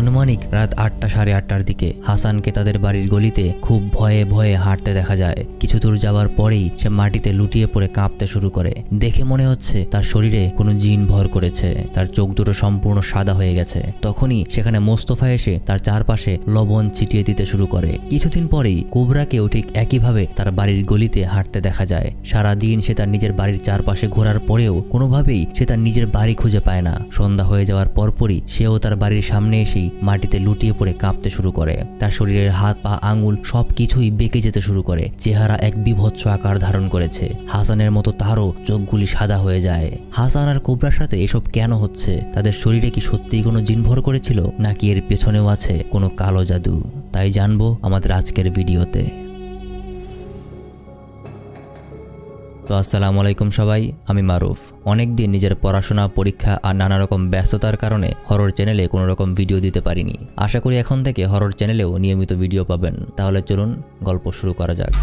আনুমানিক রাত 8টা সাড়ে 8টার দিকে হাসানকে তাদের বাড়ির গলিতে খুব ভয়ে ভয়ে হাঁটতে দেখা যায়। কিছু দূর যাওয়ার পরেই সে মাটিতে লুটিয়ে পড়ে কাঁপতে শুরু করে। দেখে মনে হচ্ছে তার শরীরে কোনো জিন ভর করেছে। তার চোখ দুটো সম্পূর্ণ সাদা হয়ে গেছে। তখনই সেখানে মোস্তফা এসে তার চারপাশে লবণ ছিটিয়ে দিতে শুরু করে। কিছুদিন পরেই কোবরাকেও ঠিক একইভাবে তার বাড়ির গলিতে হাঁটতে দেখা যায়। সারা দিন সে তার নিজের বাড়ির চারপাশে ঘোরার পরেও কোনোভাবেই সে তার নিজের বাড়ি খুঁজে পায় না। সন্ধ্যা হয়ে যাওয়ার পরপরই সেও তার বাড়ির সামনে এসেই মাটিতে লুটিয়ে পড়ে কাঁপতে শুরু করে। তার শরীরের হাত পা আঙুল সবকিছুই বেঁকে যেতে শুরু করে। চেহারা এক বিভৎস আকার ধারণ করেছে। হাসানের মতো তারও চোখগুলি সাদা হয়ে যায়। হাসান আর কোবরার সাথে এসব কেন হচ্ছে? তাদের শরীরে কি সত্যিই কোনো জিন ভর করেছিল, নাকি এর পেছনেও আছে কোনো কালো জাদু? তাই জানবো আমাদের আজকের ভিডিওতে। তো আসসালামু আলাইকুম সবাই, আমি মারুফ। অনেকদিন নিজের পড়াশোনা, পরীক্ষা আর নানা রকম ব্যস্ততার কারণে হরর চ্যানেলে কোনো রকম ভিডিও দিতে পারিনি। আশা করি এখন থেকে হরর চ্যানেলেও নিয়মিত ভিডিও পাবেন। তাহলে চলুন গল্প শুরু করা যাক।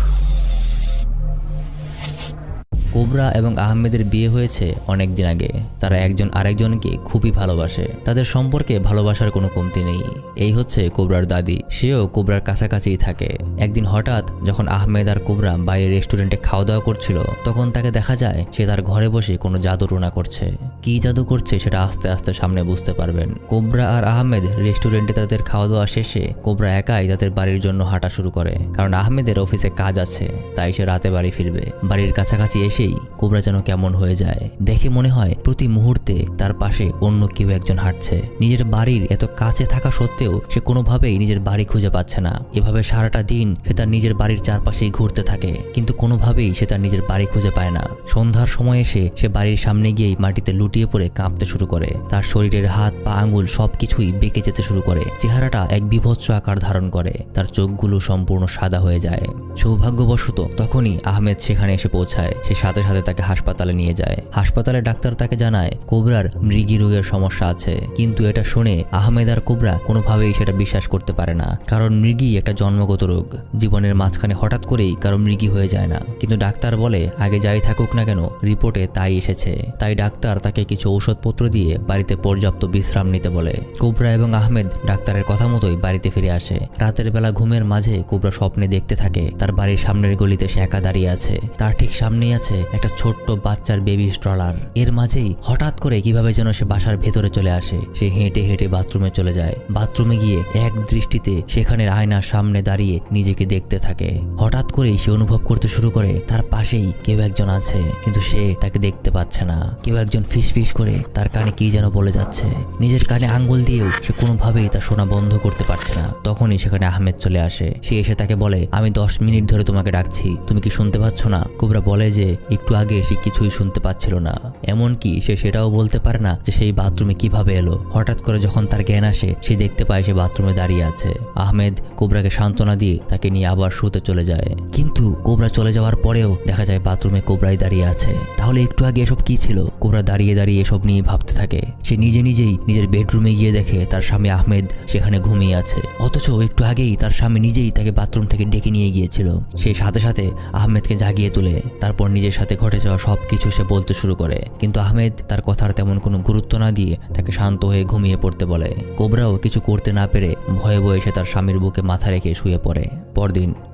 কোবরা এবং আহমেদের বিয়ে হয়েছে অনেক দিন আগে। তারা একজন আরেকজনকে খুবই ভালোবাসে। তাদের সম্পর্কে ভালোবাসার কোনো কমতি নেই। এই হচ্ছে কোবরার দাদি, সেও কোবরার কাছাকাছিই থাকে। একদিন হঠাৎ যখন আহমেদ আর কোবরা বাইরে রেস্টুরেন্টে খাওয়া দাওয়া করছিল, তখন তাকে দেখা যায় সে তার ঘরে বসে কোনো জাদুটোনা করছে। কি জাদু করছে সেটা আস্তে আস্তে সামনে বুঝতে পারবেন। কোবরা আর আহমেদ রেস্টুরেন্টে তাদের খাওয়া দাওয়া শেষে কোবরা একাই তাদের বাড়ির জন্য হাঁটা শুরু করে। কারণ আহমেদের অফিসে কাজ আছে, তাই সে রাতে বাড়ি ফিরবে। বাড়ির কাছাকাছি এসেই কোবরা যেন কেমন হয়ে যায়। দেখে মনে হয় প্রতি মুহূর্তে তার পাশে অন্য কেউ একজন হাঁটছে। নিজের বাড়ির এত কাছে থাকা সত্ত্বেও সে কোনোভাবেই নিজের বাড়ি খুঁজে পাচ্ছে না। এভাবে সারাটা দিন সে তার নিজের বাড়ির চারপাশেই ঘুরতে থাকে, কিন্তু কোনোভাবেই সে তার নিজের বাড়ি খুঁজে পায় না। সন্ধ্যার সময় এসে সে বাড়ির সামনে গিয়েই মাটিতে লুটিয়ে পড়ে কাঁপতে শুরু করে। তার শরীরের হাত পা আঙুল সবকিছুই বেঁকে যেতে শুরু করে। চেহারাটা এক বিভৎস আকার ধারণ করে। তার চোখগুলো সম্পূর্ণ সাদা হয়ে যায়। সৌভাগ্যবশত তখনই আহমেদ সেখানে এসে পৌঁছায়। সে সাথে সাথে তাকে হাসপাতালে নিয়ে যায়। হাসপাতালে ডাক্তার তাকে জানায় কোবরার মৃগী রোগের সমস্যা আছে। কিন্তু এটা শুনে আহমেদ আর কোবরা কোনোভাবেই সেটা বিশ্বাস করতে পারে না। কারণ মৃগী একটা জন্মগত রোগ। জীবনের মাঝখানে হঠাৎ করেই কারো মৃগী হয়ে যায় না। কিন্তু ডাক্তার বলে আগে যাই থাকুক না কেন, রিপোর্টে তাই এসেছে। তাই ডাক্তার তাকে কিছু ঔষধপত্র দিয়ে বাড়িতে পর্যাপ্ত বিশ্রাম নিতে বলে। কোবরা এবং আহমেদ ডাক্তারের কথা মতোই বাড়িতে ফিরে আসে। রাতের বেলা ঘুমের মাঝে কোবরা স্বপ্নে দেখতে থাকে তার বাড়ির সামনের গলিতে সে একা দাঁড়িয়ে আছে। তার ঠিক সামনেই আছে একটা ছোট্ট বাচ্চার বেবি স্ট্রলার। এর মাঝেই হঠাৎ করে কিভাবে যেন সে বাসার ভেতরে চলে আসে। সে হেঁটে হেঁটে বাথরুমে চলে যায়। বাথরুমে গিয়ে এক দৃষ্টিতে সেখানের আয়নার সামনে দাঁড়িয়ে নিজেকে দেখতে থাকে। হঠাৎ করেই সে অনুভব করতে শুরু করে তার পাশেই কেউ একজন আছে, কিন্তু সে তাকে দেখতে পাচ্ছে না। কেউ একজন ফিসফিস করে তার কানে কি যেন বলে যাচ্ছে। নিজের কানে আঙ্গুল দিয়েও সে কোনোভাবেই তা শোনা বন্ধ করতে পারছে না। তখনই সেখানে আহমেদ চলে আসে। সে এসে তাকে বলে, আমি 10 মিনিট ধরে তোমাকে ডাকছি, তুমি কি শুনতে পাচ্ছ না? কোবরা বলে যে একটু আগে সে কিছুই শুনতে পাচ্ছিল না। এমনকি সে সেটাও বলতে পারে না যে সেই বাথরুমে কিভাবে এলো। হঠাৎ করে যখন তার জ্ঞান আসে, সে দেখতে পায় সে বাথরুমে দাঁড়িয়ে আছে। আহমেদ কোবরাকে সান্ত্বনা দিয়ে তাকে নিয়ে আবার শুতে চলে যায়। কিন্তু কোবরা চলে যাওয়ার পরেও দেখা যায় বাথরুমে কোবরাই দাঁড়িয়ে আছে। তাহলে একটু আগে এসব কি ছিল? কোবরা দাঁড়িয়ে দাঁড়িয়ে এসব নিয়ে ভাবতে থাকে। সে নিজেই নিজের বেডরুমে গিয়ে দেখে তার স্বামী আহমেদ সেখানে ঘুমিয়ে আছে। অথচ একটু আগেই তার স্বামী নিজেই তাকে বাথরুম থেকে ডেকে নিয়ে গিয়েছিল। সে সাথে সাথে আহমেদকে জাগিয়ে তুলে তারপর নিজের সাথে ঘটে যাওয়া সবকিছু সে বলতে শুরু করে। কিন্তু আহমেদ তার কথার তেমন কোনো গুরুত্ব না দিয়ে তাকে শান্ত হয়ে ঘুমিয়ে পড়তে বলে। কোবরাও কিছু করতে না পেরে ভয়ে ভয়ে সে তার স্বামীর বুকে মাথা রেখে শুয়ে পড়ে।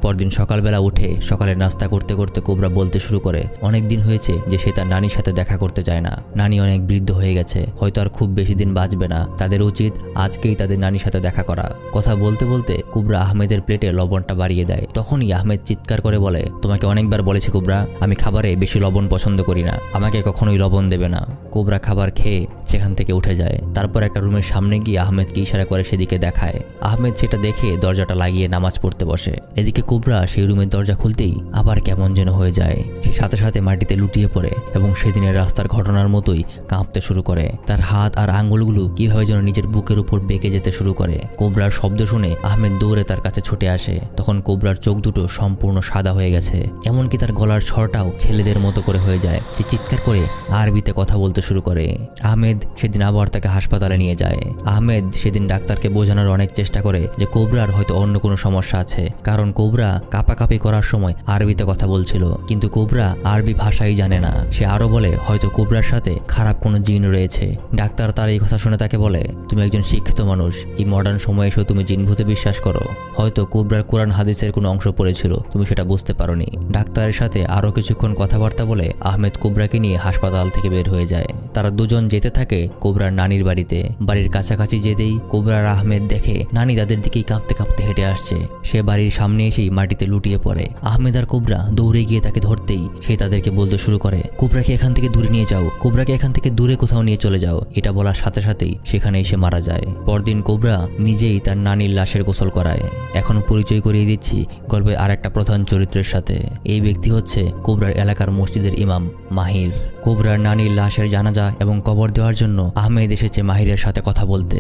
পরদিন সকালবেলা উঠে সকালের নাস্তা করতে করতে কোবরা বলতে শুরু করে অনেক দিন হয়েছে যে সে তার নানির সাথে দেখা করতে যায় না। নানি অনেক বৃদ্ধ হয়ে গেছে, হয়তো আর খুব বেশি দিন বাঁচবে না। তাদের উচিত আজকেই তাদের নানির সাথে দেখা করা। কথা বলতে বলতে কোবরা আহমেদের প্লেটে লবণটা বাড়িয়ে দেয়। তখনই আহমেদ চিৎকার করে বলে, তোমাকে অনেকবার বলেছি কোবরা, আমি খাবারে বেশি লবণ পছন্দ করি না, আমাকে কখনোই লবণ দেবে না। কোবরা খাবার খেয়ে সেখান থেকে উঠে যায়। তারপর একটা রুমের সামনে গিয়ে আহমেদকে ইশারা করে সেদিকে দেখায়। আহমেদ সেটা দেখে দরজাটা লাগিয়ে নামাজ পড়তে বসে। এদিকে কোবরা সেই রুমের দরজা খুলতেই আবার কেমন যেন হয়ে যায়। সে সাথে সাথে মাটিতে লুটিয়ে পড়ে এবং সেদিনের রাস্তার ঘটনার মতোই কাঁপতে শুরু করে। তার হাত আর আঙ্গুলগুলো কিভাবে যেন নিজের বুকের উপর বেঁকে যেতে শুরু করে। কোবরার শব্দ শুনে আহমেদ দৌড়ে তার কাছে ছুটে আসে। তখন কোবরার চোখ দুটো সম্পূর্ণ সাদা হয়ে গেছে, এমনকি তার গলার স্বরটাও ছেলে ছেলেদের মতো করে হয়ে যায়। সে চিৎকার করে আরবিতে কথা বলতে শুরু করে। আহমেদ সেদিন আবার তাকে হাসপাতালে নিয়ে যায়। আহমেদ সেদিন ডাক্তারকে বোঝানোর অনেক চেষ্টা করে যে কোবরার হয়তো অন্য কোনো সমস্যা আছে, কারণ কোবরা কাঁপাকাঁপি করার সময় আরবিতে কথা বলছিল, কিন্তু কোবরা আরবি ভাষাই জানে না। সে আরো বলে হয়তো কোবরার সাথে খারাপ কোনো জিন রয়েছে। ডাক্তার তার এই কথা শুনে তাকে বলে, তুমি একজন শিক্ষিত মানুষ, এই মডার্ন সময়ে এসেও তুমি জিনভূতে বিশ্বাস করো। হয়তো কোবরার কোরআন হাদিসের কোনো অংশ পড়েছিল, তুমি সেটা বুঝতে পারোনি। ডাক্তারের সাথে আরো কিছুক্ষণ কথাবার্তা বলে আহমেদ কোবরাকে নিয়ে হাসপাতাল থেকে বের হয়ে যায়। তারা দুজন যেতে থাকে কোবরার নানির বাড়িতে। বাড়ির কাছাকাছি যেতেই কোবরার আহমেদ দেখে নানি তাদের দিকেই কাঁপতে কাঁপতে হেঁটে আসছে। সে বাড়ির সামনে এসেই মাটিতে লুটিয়ে পড়ে। আহমেদ আর কোবরা দৌড়ে গিয়ে তাকে ধরতেই সে তাদেরকে বলতে শুরু করে, কোবরাকে এখান থেকে দূরে নিয়ে যাও, কোবরাকে এখান থেকে দূরে কোথাও নিয়ে চলে যাও। এটা বলার সাথে সাথেই সেখানে এসে মারা যায়। পরদিন কোবরা নিজেই তার নানির লাশের গোসল করায়। এখন পরিচয় করিয়ে দিচ্ছি গল্পের আর একটা প্রধান চরিত্রের সাথে। এই ব্যক্তি হচ্ছে কোবরার এলাকার মসজিদের ইমাম মাহির। কোবরার নানির লাশের জানাজা এবং কবর দেওয়ার জন্য আহমেদ এসেছে মাহিরের সাথে কথা বলতে।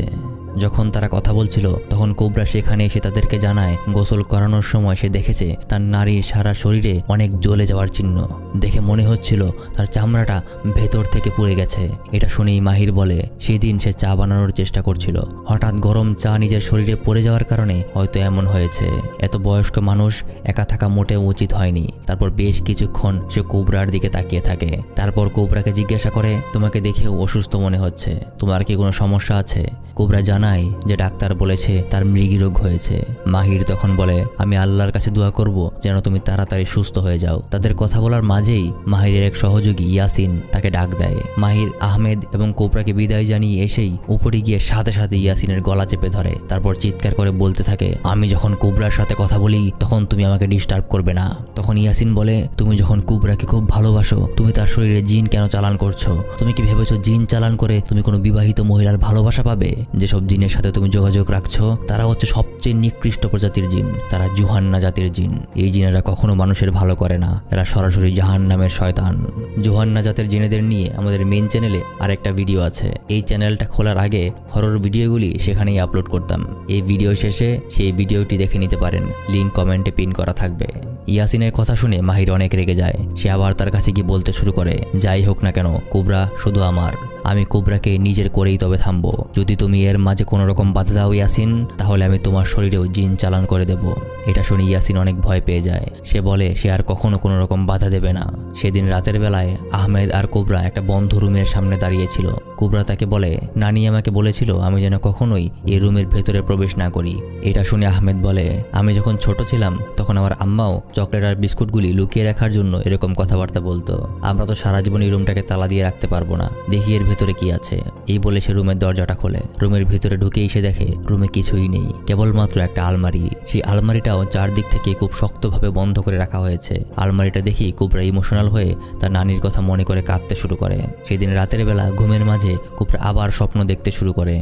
যখন তারা কথা বলছিল তখন কোবরা সেখানে এসে তাদেরকে জানায় গোসল করানোর সময় সে দেখেছে তার নারীর সারা শরীরে অনেক জ্বলে যাওয়ার চিহ্ন। দেখে মনে হচ্ছিল তার চামড়াটা ভেতর থেকে পুড়ে গেছে। এটা শুনেই মাহির বলে সেদিন সে চা বানানোর চেষ্টা করছিল, হঠাৎ গরম চা নিজের শরীরে পড়ে যাওয়ার কারণে হয়তো এমন হয়েছে। এত বয়স্ক মানুষ একা থাকা মোটেও উচিত হয়নি। তারপর বেশ কিছুক্ষণ সে কোবরার দিকে তাকিয়ে থাকে। তারপর কোবরাকে জিজ্ঞাসা করে, তোমাকে দেখেও অসুস্থ মনে হচ্ছে, তোমার কি কোনো সমস্যা আছে? কোবরা জানায় যে ডাক্তার বলেছে তার মৃগী রোগ হয়েছে। মাহির তখন বলে, আমি আল্লাহর কাছে দোয়া করব যেন তুমি তাড়াতাড়ি সুস্থ হয়ে যাও। তাদের কথা বলার মাঝেই মাহিরের এক সহযোগী ইয়াসিন তাকে ডাক দেয়। মাহির আহমেদ এবং কোবরাকে বিদায় জানিয়ে এসেই উপরে গিয়ে সাথে সাথে ইয়াসিনের গলা চেপে ধরে। তারপর চিৎকার করে বলতে থাকে, আমি যখন কোবরার সাথে কথা বলি তখন তুমি আমাকে ডিস্টার্ব করবে না। তখন ইয়াসিন বলে, তুমি যখন কোবরাকে খুব ভালোবাসো, তুমি তার শরীরে জিন কেন চালান করছো? তুমি কি ভেবেছো জিন চালান করে তুমি কোনো বিবাহিত মহিলার ভালোবাসা পাবে? যেসব জিনের সাথে তুমি যোগাযোগ রাখছো তারা হচ্ছে সবচেয়ে নিকৃষ্ট প্রজাতির জিন, তারা জুহান্না জাতির জিন। এই জিনেরা কখনো মানুষের ভালো করে না, এরা সরাসরি জাহান্নামের শয়তান। জুহান্না জাতের জিনেদের নিয়ে আমাদের মেইন চ্যানেলে আরেকটা ভিডিও আছে। এই চ্যানেলটা খোলার আগে হরর ভিডিওগুলি সেখানেই আপলোড করতাম। এই ভিডিও শেষে সেই ভিডিওটি দেখে নিতে পারেন, লিংক কমেন্টে পিন করা থাকবে। ইয়াসিনের কথা শুনে মাহির অনেক রেগে যায়। সে আবার তার কাছে গিয়ে বলতে শুরু করে, যাই হোক না কেন কোবরা শুধু আমার, আমি কোবরাকে নিজের করেই তবে থামবো। যদি তুমি এর মাঝে কোনো রকম বাধা দাও ইয়াসিন, তাহলে আমি তোমার শরীরেও জিন চালান করে দেব। এটা শুনে ইয়াসিন অনেক ভয় পেয়ে যায়। সে বলে সে আর কখনো কোনো রকম বাধা দেবে না। সেদিন রাতের বেলায় আহমেদ আর কোবরা একটা বন্ধ রুমের সামনে দাঁড়িয়েছিল। কোবরা তাকে বলে, নানি আমাকে বলেছিল আমি যেন কখনোই এই রুমের ভেতরে প্রবেশ না করি। এটা শুনে আহমেদ বলে, আমি যখন ছোট ছিলাম তখন আমার আম্মাও চকলেট আর বিস্কুটগুলি লুকিয়ে রাখার জন্য এরকম কথাবার্তা বলতো। আমরা তো সারা জীবন এই রুমটাকে তালা দিয়ে রাখতে পারবো না, দেখি এর ভেতরে কি আছে। এই বলে সে রুমের দরজাটা খোলে। রুমের ভিতরে ঢুকেই সে দেখে রুমে কিছুই নেই, কেবলমাত্র একটা আলমারি। সেই আলমারিটাও চারদিক থেকে খুব শক্তভাবে বন্ধ করে রাখা হয়েছে। আলমারিটা দেখি কোবরা ইমোশনাল হয়ে তার নানির কথা মনে করে কাঁদতে শুরু করে। সেদিন রাতের বেলা ঘুমের মাঝে কোবরা আবার স্বপ্ন দেখতে শুরু করে।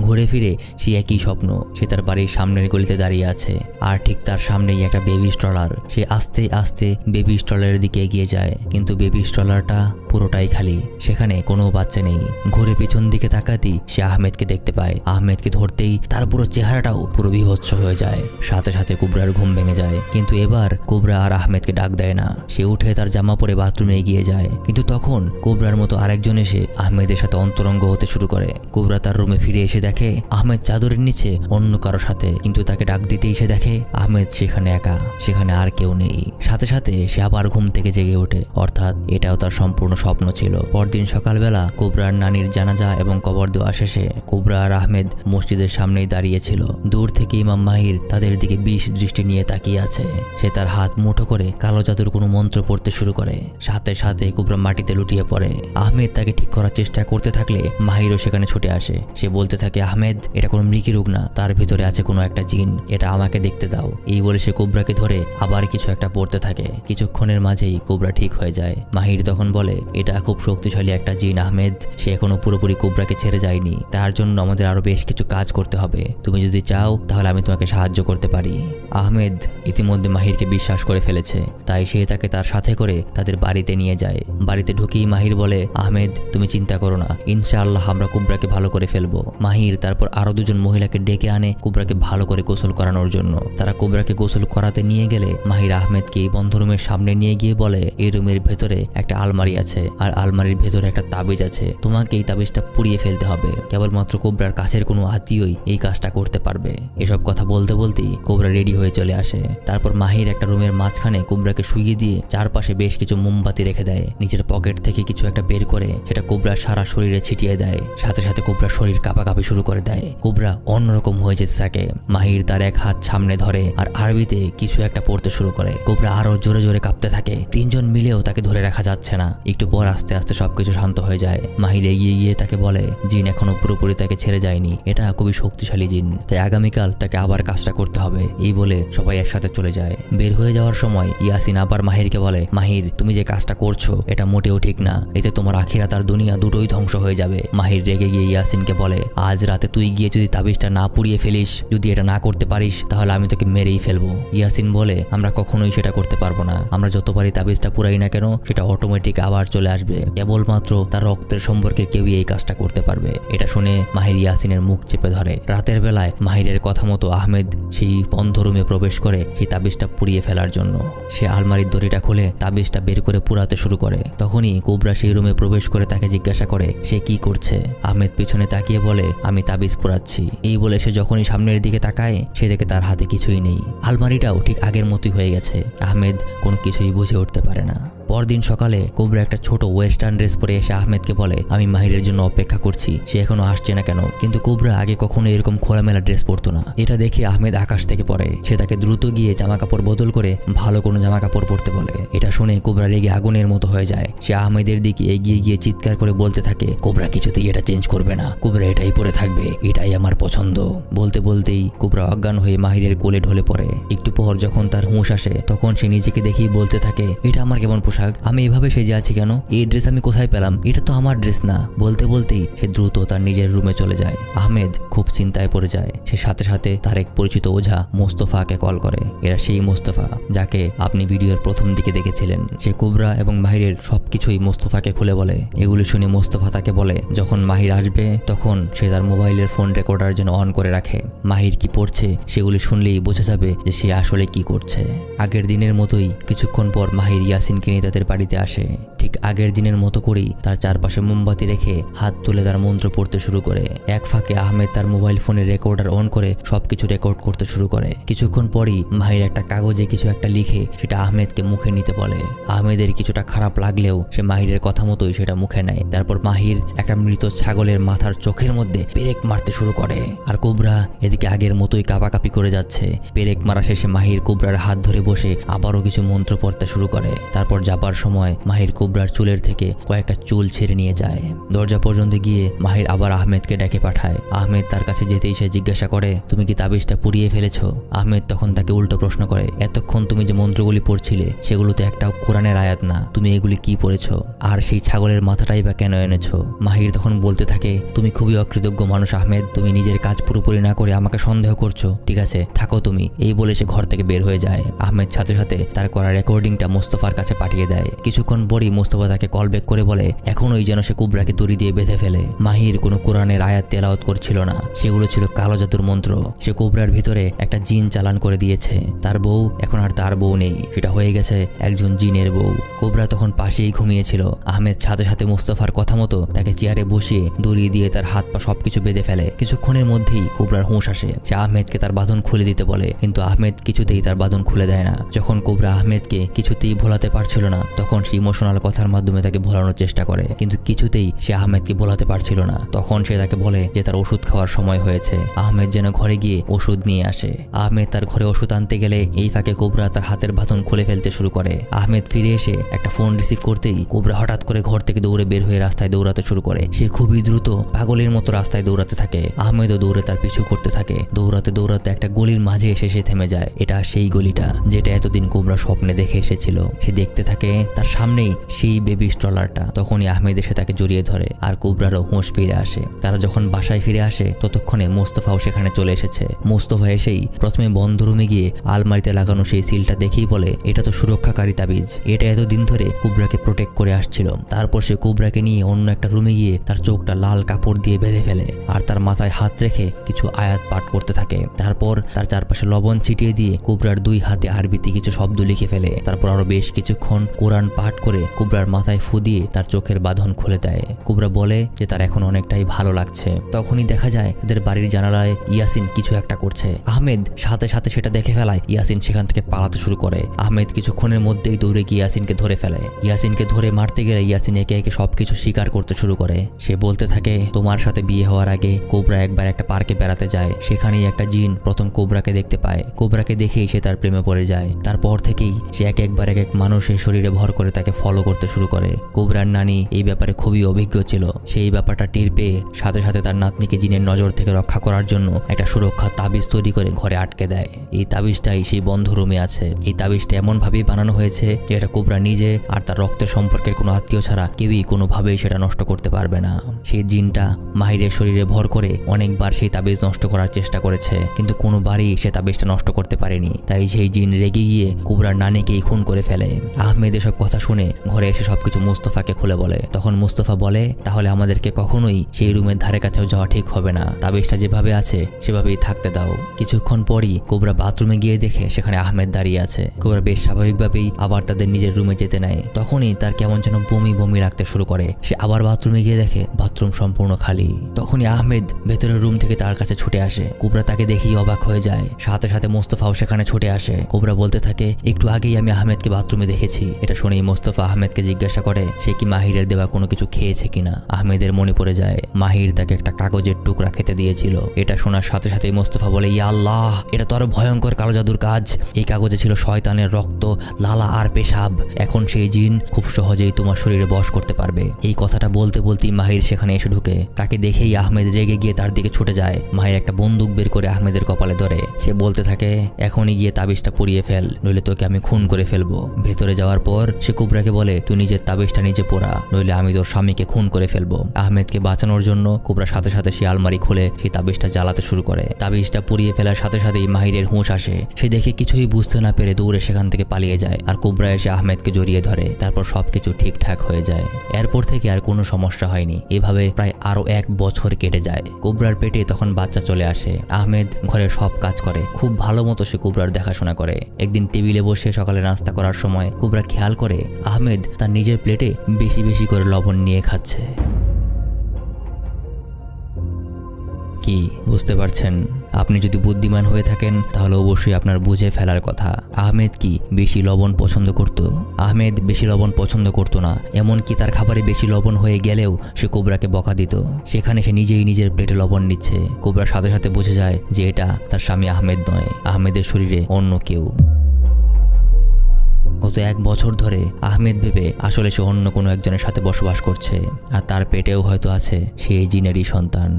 ঘুরে ফিরে সে একই স্বপ্ন, সে তার বাড়ির সামনের গলিতে দাঁড়িয়ে আছে, আর ঠিক তার সামনেই একটা বেবি স্ট্রলার। সে আস্তে আস্তে বেবি স্ট্রলারের দিকে এগিয়ে যায়, কিন্তু বেবি স্ট্রলারটা পুরোটাই খালি, সেখানে কোনো বাচ্চা নেই। ঘুরে পিছন দিকে তাকাতেই সে আহমেদকে দেখতে পায়। আহমেদকে ধরতেই তার পুরো চেহারাটাও পুরো বিভৎস হয়ে যায়। সাথে সাথে কোবরার ঘুম ভেঙে যায়, কিন্তু এবার কোবরা আর আহমেদকে ডাক দেয় না। সে উঠে তার জামা পরে বাথরুমে এগিয়ে যায়, কিন্তু তখন কোবরার মতো আরেকজন এসে আহমেদের সাথে অন্তরঙ্গ হতে শুরু করে। কোবরা তার রুমে ফিরে এসে দেখে আহমেদ চাদরের নিচে অন্য কারোর সাথে, কিন্তু তাকে ডাক দিতেই সে দেখে আহমেদ সেখানে একা, সেখানে আর কেউ নেই। সাথে সাথে সে আবার ঘুম থেকে জেগে ওঠে, অর্থাৎ এটাও তার সম্পূর্ণ স্বপ্ন ছিল। পরদিন সকালবেলা কোবরার নানির জানাজা এবং কবর দেওয়া শেষে কোবরা আর আহমেদ মসজিদের সামনেই দাঁড়িয়েছিল। দূর থেকে ইমাম মাহির তাদের দিকে বিষ দৃষ্টি নিয়ে তাকিয়ে আছে। সে তার হাত মুঠো করে কালো জাদুর কোনো মন্ত্র পড়তে শুরু করে। সাথে সাথে কোবরা মাটিতে লুটিয়ে পড়ে। আহমেদ তাকে ঠিক করার চেষ্টা করতে থাকলে মাহিরও সেখানে ছুটে আসে। সে বলতে থাকে, আহমেদ এটা কোনো মৃগী রোগ না, তার ভিতরে আছে কোনো একটা জিন, এটা আমাকে দেখতে দাও। এই বলে সে কোবরাকে ধরে আবার কিছু একটা পড়তে থাকে। কিছুক্ষণের মাঝেই কোবরা ঠিক হয়ে যায়। মাহির তখন বলে, এটা খুব শক্তিশালী একটা জিন আহমেদ, সে এখনো পুরোপুরি কোবরাকে ছেড়ে যায়নি। তার জন্য আমাদের আরো বেশ কিছু কাজ করতে হবে। তুমি যদি চাও তাহলে আমি তোমাকে সাহায্য করতে পারি। আহমেদ ইতিমধ্যে মাহিরকে বিশ্বাস করে ফেলেছে, তাই সে তাকে তার সাথে করে তাদের বাড়িতে নিয়ে যায়। বাড়িতে ঢুকেই মাহির বলে, আহমেদ তুমি চিন্তা করো না, ইনশাআল্লাহ আমরা কোবরাকে ভালো করে ফেলবো। মাহির তারপর আরো দুজন মহিলাকে ডেকে আনে কোবরাকে ভালো করে গোসল করানোর জন্য। তারা কোবরাকে গোসল করাতে নিয়ে গেলে মাহির আহমেদকে এই বন্ধ রুমের সামনে নিয়ে গিয়ে বলে, এই রুমের ভেতরে একটা আলমারি আছে, আর আলমারির ভেতরে একটা তাবিজ আছে, তোমাকে এই তাবিজটা পুড়িয়ে ফেলতে হবে। কেবলমাত্র কোবরার কাছের কোনো আত্মীয়ই এই কাজটা করতে পারবে। এসব কথা বলতে বলতেই কোবরা রেডি হয়ে চলে আসে। তারপর মাহির একটা রুমের মাঝখানে কোবরাকে শুইয়ে দিয়ে চারপাশে বেশ কিছু মোমবাতি রেখে দেয়। নিজের পকেট থেকে কিছু একটা বের করে সেটা কোবরার সারা শরীরে ছিটিয়ে দেয়। সাথে সাথে কোবরার শরীর কাঁপাকাঁপি শুরু করে দেয়। কোবরা অন্যরকম হয়ে যেতে থাকে। মাহির তার এক হাত সামনে ধরে আর আরবিতে কিছু একটা পড়তে শুরু করে। কোবরা আরো জোরে জোরে কাঁপতে থাকে। তিনজন মিলেও তাকে ধরে রাখা যাচ্ছে না। একটু পর আস্তে আস্তে সবকিছু শান্ত হয়ে যায়। মাহির এগিয়ে গিয়ে তাকে বলে, জিন এখনো পুরোপুরি তাকে ছেড়ে যায়নি, এটা খুবই শক্তিশালী জিন, তাই আগামীকাল তাকে আবার কাজটা করতে হবে। এই বলে সবাই একসাথে চলে যায়। বের হয়ে যাওয়ার সময় ইয়াসিন আবার মাহিরকে বলে, মাহির তুমি যে কাজটা করছো এটা মোটেও ঠিক না, এতে তোমার আখিরাত আর দুনিয়া দুটোই ধ্বংস হয়ে যাবে। মাহির রেগে গিয়ে ইয়াসিনকে বলে, আজ রাতে তুই গিয়ে যদি তাবিজটা না পুড়িয়ে ফেলিস, যদি এটা না করতে পারিস, তাহলে আমি তোকে মেরেই ফেলবো। ইয়াসিন বলে, আমরা কখনোই সেটা করতে পারবো না, আমরা যতবারই তাবিজটা পুরাই না কেন সেটা অটোমেটিক আবার চলে আসবে, কেবলমাত্র তার রক্তের সম্পর্কের কেউই এই কাজটা করতে পারবে। এটা শুনে মাহির ইয়াসিনের মুখ চেপে ধরে। রাতের বেলায় মাহিরের কথা মতো আহমেদ সেই বন্ধ রুমে প্রবেশ করে সেই তাবিজটা পুড়িয়ে ফেলার জন্য। সে আলমারির দড়িটা খুলে তাবিজটা বের করে পুরাতে শুরু করে। তখনই কোবরা সেই রুমে প্রবেশ করে তাকে জিজ্ঞাসা করে সে কি করছে। আহমেদ পিছনে তাকিয়ে বলে, আমি তাবিজ পুরাচ্ছি। এই বলে সে যখনই সামনের দিকে তাকায় সে দেখে তার হাতে কিছুই নেই। আলমারিটাও ঠিক আগের মতোই হয়ে গেছে। আহমেদ কোনো কিছুই বুঝে উঠতে পারে না। পরদিন সকালে কোবরা একটা ছোট ওয়েস্টার্ন ড্রেস পরে এসে আহমেদকে বলে, আমি মাহিরের জন্য অপেক্ষা করছি, সে এখনো আসছে না কেন। কিন্তু কোবরা আগে কখনো এরকম খোলামেলা ড্রেস পরতো না। এটা দেখে আহমেদ আকাশ থেকে পড়ে। সে তাকে দ্রুত গিয়ে জামা কাপড় বদল করে ভালো কোনো জামা কাপড় পরতে বলে। এটা শুনে কোবরা রেগে আগুনের মতো হয়ে যায়। সে আহমেদের দিকে এগিয়ে গিয়ে চিৎকার করে বলতে থাকে, কোবরা কিছুতেই এটা চেঞ্জ করবে না, কোবরা এটাই পরে থাকবে, এটাই আমার পছন্দ। বলতে বলতেই কোবরা অজ্ঞান হয়ে মাহিরের কোলে ঢলে পড়ে। একটু পর যখন তার হুঁশ আসে তখন সে নিজেকে দেখেই বলতে থাকে, এটা আমার কেমন পোশাক, আমি এভাবে সেজে আছি কেন, এই ড্রেস আমি কোথায় পেলাম, এটা তো আমার ড্রেস না। বলতে বলতেই সে দ্রুত তার নিজের রুমে চলে যায়। আহমেদ খুব চিন্তায় পড়ে যায়। সে সাথে সাথে তার এক পরিচিত ওঝা মোস্তফাকে কল করে। এরা সেই মোস্তফা যাকে আপনি ভিডিওর প্রথম দিকে দেখেছিলেন। সে কোবরা এবং মাহিরের সবকিছুই মোস্তফাকে খুলে বলে। এগুলো শুনে মোস্তফা তাকে বলে, যখন মাহির আসবে তখন সে তার মোবাইলের ফোন রেকর্ডার যেন অন করে রাখে। মাহির কি পড়ছে সেগুলি শুনলেই বোঝা যাবে যে সে আসলে কি করছে। আগের দিনের মতোই কিছুক্ষণ পর মাহির ইয়াসিনকে নিয়ে তাদের বাড়িতে আসে। ঠিক আগের দিনের মতো করেই তার চারপাশে মোমবাতি রেখে হাত তুলে তার মন্ত্র পড়তে শুরু করে। এক ফাঁকে আহমেদ তার মোবাইল ফোনের রেকর্ডার অন করে সবকিছু রেকর্ড করতে শুরু করে। কিছুক্ষণ পরই মাহির একটা কাগজে কিছু একটা লিখে সেটা আহমেদকে মুখে নিতে বলে। আহমেদের কিছুটা খারাপ লাগলেও সে মাহিরের কথা মতোই সেটা মুখে নেয়। তারপর মাহির একটা মৃত ছাগলের মাথার চোখের মধ্যে পেরেক মারতে শুরু করে। আর কোবরা এদিকে আগের মতোই কাঁপাকাঁপি করে যাচ্ছে। পেরেক মারা শেষে মাহির কোবরার হাত ধরে বসে আবারও কিছু মন্ত্র পড়তে শুরু করে। তারপর যাবার সময় মাহির কোবরার চুলের থেকে কয়েকটা চুল ছেড়ে নিয়ে যায়। দরজা পর্যন্ত গিয়ে মাহির আবার আহমেদকে ডেকে পাঠায়। আহমেদ তার কাছে যেতেই সে জিজ্ঞাসা করে, তুমি কি তাবিজটা পুড়িয়ে ফেলেছো? আহমেদ তখন তাকে উল্টো প্রশ্ন করে, এতক্ষণ তুমি যে মন্ত্রগুলি পড়ছিলে সেগুলোতে একটাও কোরআনের আয়াত না, তুমি এগুলি কি পড়েছো? আর সেই ছাগলের মাথাটাই বা কেন এনেছো? মাহির তখন বলতে থাকে, তুমি খুবই অকৃতজ্ঞ মানুষ আহমেদ, তুমি নিজের কাজ পুরোপুরি না করে আমাকে সন্দেহ করছো, ঠিক আছে থাকো তুমি। এই বলে সে ঘর থেকে বের হয়ে যায়। আহমেদ সাথে সাথে তার করা রেকর্ডিংটা মোস্তফার কাছে পাঠিয়ে দেয়। কিছুক্ষণ পরই মোস্তফা তাকে কল ব্যাক করে বলে, এখনোই যেন সে কোবরাকে দড়ি দিয়ে বেঁধে ফেলে। মাহির কোনো কোরআনের আয়াত তেলাওয়াত করছিল না, সেগুলো ছিল কালো জাদুর মন্ত্র। সে কোবরার ভিতরে একটা জিন চালান করে দিয়েছে। তার বউ এখন আর তার বউ নেই, সেটা হয়ে গেছে একজন জিনের বউ। কোবরা তখন পাশেই ঘুমিয়েছিল। আহমেদ সাথে সাথে মোস্তফার কথা মতো তাকে চেয়ারে বসিয়ে দড়ি দিয়ে তার হাত পা সবকিছু বেঁধে ফেলে। কিছুক্ষণের মধ্যেই কোবরার হুঁশ আসে। সে আহমেদকে তার বাঁধন খুলে দিতে বলে, কিন্তু আহমেদ কিছুতেই তার বাঁধন খুলে দেয় না। যখন কোবরা আহমেদকে কিছুতেই ভোলাতে পারছিল না তখন সে ইমোশনাল কথার মাধ্যমে তাকে ভোলানোর চেষ্টা করে, কিন্তু কিছুতেই সে আহমেদকে ভোলাতে পারছিল না। তখন সে তাকে বলে যে তার ওষুধ খাওয়ার সময় হয়েছে। আহমেদ যেন ঘরে গিয়ে ওষুধ নিয়ে আসে। আহমেদ তার ঘরে ওষুধ আনতে গেলে এই ফাঁকে কোবরা তার হাতের বাঁধন খুলে ফেলতে শুরু করে। আহমেদ ফিরে এসে একটা ফোন রিসিভ করতেই কোবরা হঠাৎ করে ঘর থেকে দৌড়ে বের হয়ে রাস্তায় দৌড়াতে শুরু করে। সে খুবই দ্রুত পাগলের মতো রাস্তায় দৌড়াতে থাকে। আহমেদও দৌড়ে তার পিছু করতে থাকে। দৌড়াতে দৌড়াতে একটা গলির মাঝে এসে সে থেমে যায়। এটা সেই গলিটা যেটা এতদিন কোবরা স্বপ্নে দেখে এসেছিল। সে দেখতে থাকে থাকে তার সামনেই সেই বেবি স্ট্রলারটা। তখনই আহমেদ এসে তাকে জড়িয়ে ধরে আর কোবরারও হুঁশ ফিরে আসে। তারা যখন বাসায় ফিরে আসে ততক্ষণে মোস্তফাও সেখানে চলে এসেছে। মোস্তফা এসেই প্রথমে বন্ধ রুমে গিয়ে আলমারিতে লাগানো সেই সিলটা দেখেই বলে, এটা তো সুরক্ষাকারী তাবিজ, এটা এতদিন ধরে কোবরাকে প্রোটেক্ট করে আসছিল। তারপর সে কোবরাকে নিয়ে অন্য একটা রুমে গিয়ে তার চোখটা লাল কাপড় দিয়ে বেঁধে ফেলে আর তার মাথায় হাত রেখে কিছু আয়াত পাঠ করতে থাকে। তারপর তার চারপাশে লবণ ছিটিয়ে দিয়ে কোবরার 2 হাতে আরবিতে কিছু শব্দ লিখে ফেলে। তারপর আরো বেশ কিছুক্ষণ কোরআন পাঠ করে কোবরার মাথায় ফু দিয়ে তার চোখের বাঁধন খুলে দেয়। কোবরা বলে যে তার এখন অনেকটাই ভালো লাগছে। তখনই দেখা যায় তাদের বাড়ির জানালায় ইয়াসিন কিছু একটা করছে। আহমেদ সাথে সাথে সেটা দেখে ফেলায় ইয়াসিন সেখান থেকে পালাতে শুরু করে। আহমেদ কিছুক্ষণের মধ্যেই দৌড়ে গিয়ে ইয়াসিনকে ধরে ফেলে। ইয়াসিনকে ধরে মারতে গেলে ইয়াসিন একে একে সবকিছু স্বীকার করতে শুরু করে। সে বলতে থাকে, তোমার সাথে বিয়ে হওয়ার আগে কোবরা একবার একটা পার্কে বেড়াতে যায়, সেখানেই একটা জিন প্রথম কোবরাকে দেখতে পায়। কোবরাকে দেখেই সে তার প্রেমে পড়ে যায়। তারপর থেকেই সে এক এক মানুষের শরীরে ভর করে তাকে ফলো করতে শুরু করে। কোবরার নানি এই ব্যাপারে খুবই অভিজ্ঞ ছিল। সেই ব্যাপারটা টের পেয়ে সাথে সাথে তার নাতনিকে জিনের নজর থেকে রক্ষা করার জন্য একটা সুরক্ষা তাবিজ তৈরি করে ঘরে আটকে দেয়। এই তাবিজটাই সেই বন্ধ রুমে আছে। এই তাবিজটা এমনভাবেই বানানো হয়েছে যে এটা কোবরা নিজে আর তার রক্তের সম্পর্কের কোনো আত্মীয় ছাড়া কেউই কোনোভাবেই সেটা নষ্ট করতে পারবে না। সেই জিনটা মাহিরের শরীরে ভর করে অনেকবার সেই তাবিজ নষ্ট করার চেষ্টা করেছে, কিন্তু কোনোবারই সে তাবিজটা নষ্ট করতে পারেনি। তাই সেই জিন রেগে গিয়ে কোবরার নানিকেই খুন করে ফেলে। আহমেদ এসব কথা শুনে ঘরে এসে সবকিছু মুস্তফাকে খুলে বলে। তখন মুস্তফা বলে, তাহলে আমাদেরকে কখনোই সেই রুমের ধারে কাছেও যাওয়া ঠিক হবে না, তাবিজটা যেভাবে আছে সেভাবেই থাকতে দাও। কিছুক্ষণ পরই কোবরা বাথরুমে গিয়ে দেখে সেখানে আহমেদ দাঁড়িয়ে আছে। কোবরা বেশ স্বাভাবিকভাবেই আবার তাদের নিজের রুমে যেতে নেয়। তখনই তার কেমন যেন বমি বমি লাগতে শুরু করে। সে আবার বাথরুমে গিয়ে দেখে বাথরুম সম্পূর্ণ খালি। তখনই আহমেদ ভেতরের রুম থেকে তার কাছে ছুটে আসে। কোবরা তাকে দেখেই অবাক হয়ে যায়। সাথে সাথে মোস্তফাও সেখানে ছুটে আসে। কোবরা বলতে থাকে, একটু আগেই আমি আহমেদকে বাথরুমে দেখেছি। এটা শুনেই মোস্তফা আহমেদকে জিজ্ঞাসা করে সে কি মাহিরের দেওয়া কোনো কিছু খেয়েছে কিনা। আহমেদের মনে পড়ে যায় মাহির তাকে একটা কাগজের টুকরা খেতে দিয়েছিল। এটা শোনার সাথে সাথেই মোস্তফা বলে, ইয়া আল্লাহ, এটা তো আরো ভয়ঙ্কর কালো জাদুর কাজ। এই কাগজে ছিল শয়তানের রক্ত, লালা আর পেশাব। এখন সেই জিন খুব সহজেই তোমার শরীরে বশ করতে পারবে। এই কথাটা বলতে বলতেই মাহির সেখানে এসে ঢুকে। তাকে দেখেই আহমেদ রেগে গিয়ে তার দিকে ছুটে যায়। মাহির একটা বন্দুক বের করে আহমেদের কপালে ধরে। সে বলতে থাকে, এখনই গিয়ে তাবিজটা পুড়িয়ে ফেল, নইলে তোকে আমি খুন করে ফেলবো। ভেতরে যাওয়ার পর সে কোবরাকে বলে, তুই নিজের তাবিজটা নিজে পোড়া, নইলে আমি তোর স্বামীকে খুন করে ফেলবো। আহমেদকে বাঁচানোর জন্য কোবরা সাথে সাথে সে আলমারি খুলে সেই তাবিজটা জ্বালাতে শুরু করে। তাবিজটা পুড়িয়ে ফেলার সাথে সাথেই মাহিরের হুঁশ আসে। সে দেখে কিছুই বুঝতে না পেরে দৌড়ে সেখান থেকে পালিয়ে যায় আর কোবরা এসে আহমেদকে জড়িয়ে ধরে। তারপর সবকিছু ঠিকঠাক হয়ে যায়। এরপর থেকে আর কোনো সমস্যা হয়নি। এভাবে প্রায় আরো 1 বছর কেটে যায়। কোবরার পেটে তখন বাচ্চা চলে আসে। আহমেদ ঘরের সব কাজ করে, খুব ভালো মতো সে কোবরার দেখাশোনা করে। একদিন টেবিলে বসে সকালে নাস্তা করার সময় কোবরা খেয়াল করে আহমেদ তার নিজের প্লেটে বেশি বেশি করে লবণ নিয়ে খাচ্ছে। কি বুঝতে পারছেন? আপনি যদি বুদ্ধিমান হয়ে থাকেন তাহলে অবশ্যই আপনার বুঝে ফেলার কথা। আহমেদ কি বেশি লবণ পছন্দ করত? আহমেদ বেশি লবণ পছন্দ করতো না। এমনকি তার খাবারে বেশি লবণ হয়ে গেলেও সে কোবরাকে বকা দিত। সেখানে সে নিজেই নিজের প্লেটে লবণ নিচ্ছে। কোবরা সাথে সাথে বুঝে যায় যে এটা তার স্বামী আহমেদ নয়, আহমেদের শরীরে অন্য কেউ। গত 1 বছর ধরে আহমেদ ভেবে আসলে সে অন্য কোনো একজনের সাথে বসবাস করছে, আর তার পেটেও হয়তো আছে সেই জিনেরই সন্তান।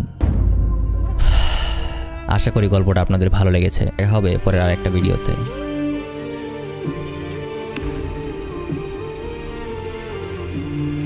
আশা করি গল্পটা আপনাদের ভালো লেগেছে। দেখা হবে পরের আরেকটা ভিডিওতে।